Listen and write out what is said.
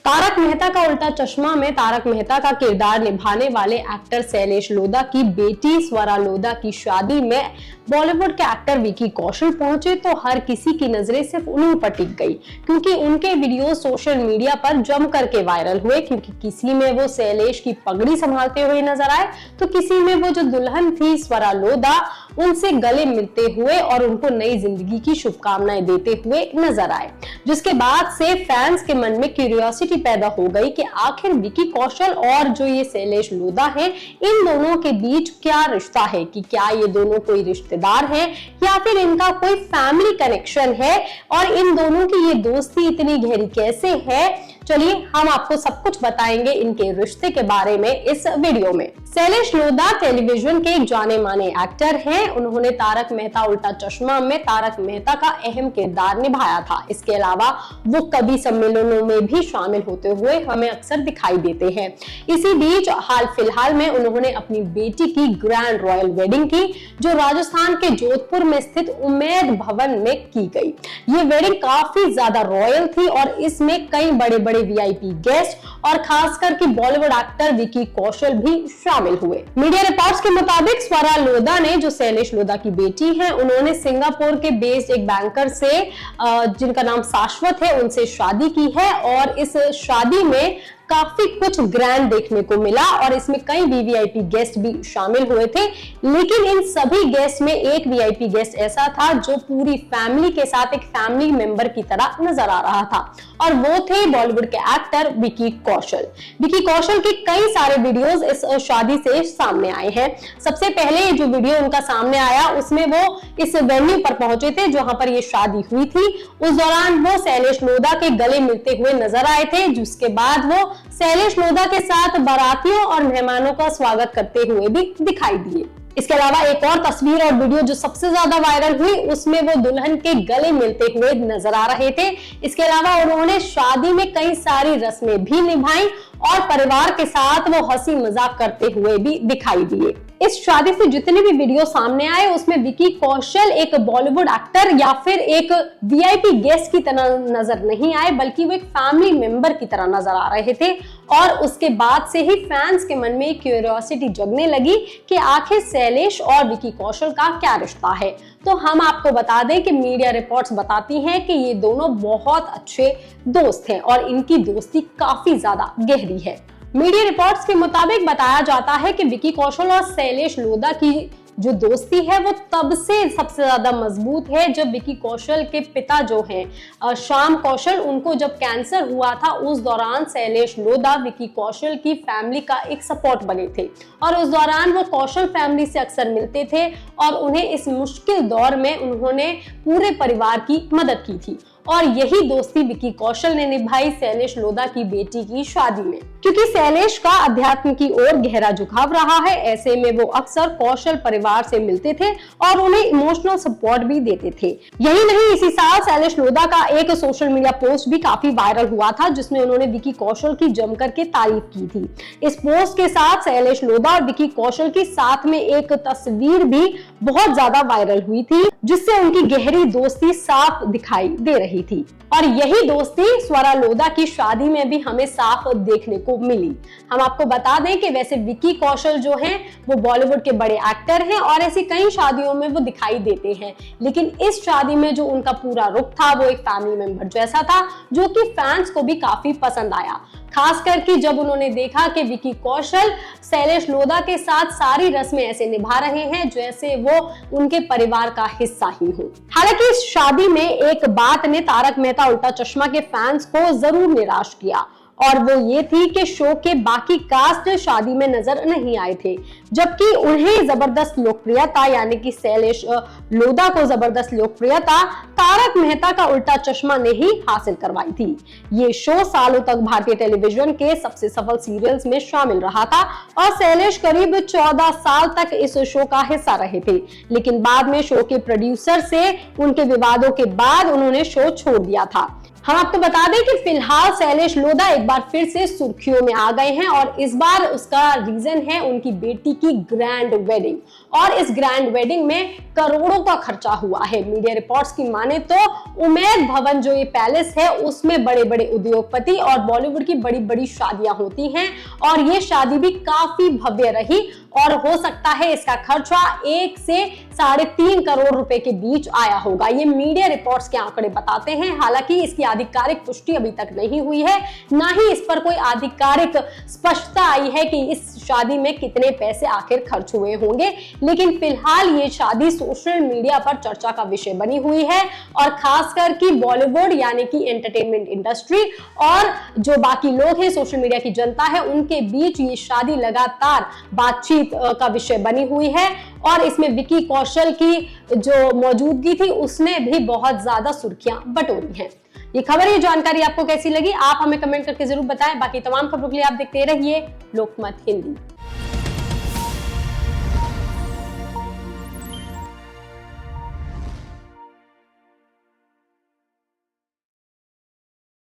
तारक मेहता का उल्टा चश्मा में तारक मेहता का किरदार निभाने वाले एक्टर शैलेश लोधा की बेटी स्वरा लोधा की शादी में बॉलीवुड के एक्टर विकी कौशल पहुंचे तो हर किसी की नजरें सिर्फ उन्हीं पर टिक गई, क्योंकि उनके वीडियो सोशल मीडिया पर जम करके वायरल हुए। क्योंकि किसी में वो शैलेश की पगड़ी संभालते हुए नजर आए तो किसी में वो जो दुल्हन थी स्वरा लोधा उनसे गले मिलते हुए और उनको नई जिंदगी की शुभकामनाएं देते हुए नजर आए, जिसके बाद से फैंस के मन में क्यूरियोसिटी पैदा हो गई कि आखिर विकी कौशल और जो ये शैलेश लोधा है इन दोनों के बीच क्या रिश्ता है, कि क्या ये दोनों कोई रिश्तेदार हैं या फिर इनका कोई फैमिली कनेक्शन है और इन दोनों की ये दोस्ती इतनी गहरी कैसे है। चलिए हम आपको सब कुछ बताएंगे इनके रिश्ते के बारे में इस वीडियो में। शैलेश लोधा टेलीविजन के एक जाने माने एक्टर हैं। उन्होंने तारक मेहता उल्टा चश्मा में तारक मेहता का अहम किरदार निभाया था। इसके अलावा वो कवि सम्मेलनों में भी शामिल होते हुए हमें अक्सर दिखाई देते हैं। इसी बीच हाल फिलहाल में उन्होंने अपनी बेटी की ग्रैंड रॉयल वेडिंग की, जो राजस्थान के जोधपुर में स्थित उम्मेद भवन में की गई। ये वेडिंग काफी ज्यादा रॉयल थी और इसमें कई बड़े बड़े वीआईपी गेस्ट और खासकर कि बॉलीवुड एक्टर विकी कौशल भी शामिल हुए। मीडिया रिपोर्ट्स के मुताबिक स्वरा लोधा ने, जो शैलेश लोधा की बेटी है, उन्होंने सिंगापुर के बेस्ड एक बैंकर से जिनका नाम शाश्वत है उनसे शादी की है और इस शादी में काफी कुछ ग्रैंड देखने को मिला और इसमें कई वीवीआईपी गेस्ट भी शामिल हुए थे। लेकिन इन सभी गेस्ट में एक वीआईपी गेस्ट ऐसा था जो पूरी फैमिली के साथ एक फैमिली मेंबर की तरह नजर आ रहा था और वो थे बॉलीवुड के एक्टर विकी कौशल। विकी कौशल के कई सारे वीडियोस इस शादी से सामने आए हैं। सबसे पहले जो वीडियो उनका सामने आया उसमें वो इस वेन्यू पर पहुंचे थे जहां पर ये शादी हुई थी। उस दौरान वो शैलेश लोधा के गले मिलते हुए नजर आए थे, जिसके बाद वो शैलेश लोधा के साथ बारातियों और मेहमानों का स्वागत करते हुए भी दिखाई दिए। इसके अलावा एक और तस्वीर और वीडियो जो सबसे ज्यादा वायरल हुई उसमें वो दुल्हन के गले मिलते हुए नजर आ रहे थे। इसके अलावा उन्होंने शादी में कई सारी रस्में भी निभाई और परिवार के साथ वो हंसी मजाक करते हुए भी दिखाई दिए। इस शादी से जितने भी वीडियो सामने आए उसमें विकी कौशल एक बॉलीवुड एक्टर या फिर एक वीआईपी गेस्ट की तरह नजर नहीं आए, बल्कि वो एक फैमिली मेंबर की तरह नजर आ रहे थे। और उसके बाद से ही फैंस के मन में क्यूरियोसिटी जगने लगी कि आखिर शैलेश और विकी कौशल का क्या रिश्ता है। तो हम आपको बता दें कि मीडिया रिपोर्ट्स बताती हैं कि ये दोनों बहुत अच्छे दोस्त हैं और इनकी दोस्ती काफी ज्यादा गहरी है। मीडिया रिपोर्ट्स के मुताबिक बताया जाता है कि विकी कौशल और शैलेश लोधा की जो दोस्ती है वो तब से सबसे ज्यादा मजबूत है जब विकी कौशल के पिता जो हैं श्याम कौशल, उनको जब कैंसर हुआ था उस दौरान शैलेश लोधा विकी कौशल की फैमिली का एक सपोर्ट बने थे और उस दौरान वो कौशल फैमिली से अक्सर मिलते थे और उन्हें इस मुश्किल दौर में उन्होंने पूरे परिवार की मदद की थी। और यही दोस्ती विकी कौशल ने निभाई शैलेश लोधा की बेटी की शादी में। क्योंकि शैलेश का अध्यात्म की ओर गहरा झुकाव रहा है, ऐसे में वो अक्सर कौशल परिवार से मिलते थे और उन्हें इमोशनल सपोर्ट भी देते थे। यही नहीं, इसी साल शैलेश लोधा का एक सोशल मीडिया पोस्ट भी काफी वायरल हुआ था जिसमें उन्होंने विकी कौशल की जमकर के तारीफ की थी। इस पोस्ट के साथ शैलेश लोधा और विकी कौशल की साथ में एक तस्वीर भी बहुत ज्यादा वायरल हुई थी जिससे उनकी गहरी दोस्ती साफ दिखाई दे रही थी। और यही दोस्ती स्वरा लोधा की शादी में भी हमें साफ देखने को मिली। हम आपको बता दें कि वैसे विकी कौशल जो हैं वो बॉलीवुड के बड़े एक्टर हैं और ऐसी कई शादियों में वो दिखाई देते हैं, लेकिन इस शादी में जो उनका पूरा रुख था वो एक फैमिली मेंबर जैसा था, जो कि फैंस को भी काफी पसंद आया। खास करके जब उन्होंने देखा कि विकी कौशल शैलेश लोधा के साथ सारी रस्में ऐसे निभा रहे हैं जैसे वो उनके परिवार का हिस्सा ही हो। हालांकि इस शादी में एक बात ने तारक मेहता उल्टा चश्मा के फैंस को जरूर निराश किया और वो ये थी कि शो के बाकी कास्ट शादी में नजर नहीं आए थे, जबकि उन्हें जबरदस्त लोकप्रियता यानी कि शैलेश लोधा को जबरदस्त लोकप्रियता तारक मेहता का उल्टा चश्मा ने ही हासिल करवाई थी। ये शो सालों तक भारतीय टेलीविजन के सबसे सफल सीरियल्स में शामिल रहा था और शैलेश करीब 14 साल तक इस शो का हिस्सा रहे थे, लेकिन बाद में शो के प्रोड्यूसर से उनके विवादों के बाद उन्होंने शो छोड़ दिया था। हम आपको बता दें कि फिलहाल शैलेश लोधा एक बार फिर से सुर्खियों में आ गए हैं और इस बार उसका रीजन है उनकी बेटी की ग्रैंड वेडिंग। और इस ग्रैंड वेडिंग में करोड़ों का खर्चा हुआ है। मीडिया रिपोर्ट्स की माने तो उमेद भवन जो ये पैलेस है उसमें बड़े बड़े उद्योगपति और बॉलीवुड की बड़ी बड़ी शादियां होती हैं और ये शादी भी काफी भव्य रही और हो सकता है इसका खर्चा 1 से 3.5 करोड़ रुपए के बीच आया होगा। ये मीडिया रिपोर्ट्स के आंकड़े बताते हैं। हालांकि इसकी आधिकारिक पुष्टि अभी तक नहीं हुई है, ना ही इस पर कोई आधिकारिक स्पष्टता आई है कि इस शादी में कितने पैसे आखिर खर्च हुए होंगे। लेकिन फिलहाल ये शादी सोशल मीडिया पर चर्चा का विषय बनी हुई है और खासकर कि बॉलीवुड यानी कि एंटरटेनमेंट इंडस्ट्री और जो बाकी लोग हैं, सोशल मीडिया की जनता है, उनके बीच ये शादी लगातार बातचीत का विषय बनी हुई है और इसमें विकी कौशल की जो मौजूदगी थी उसने भी बहुत ज्यादा सुर्खियां बटोरी हैं। ये खबर, ये जानकारी आपको कैसी लगी, आप हमें कमेंट करके जरूर बताएं। बाकी तमाम खबरों के लिए आप देखते रहिए लोकमत हिंदी।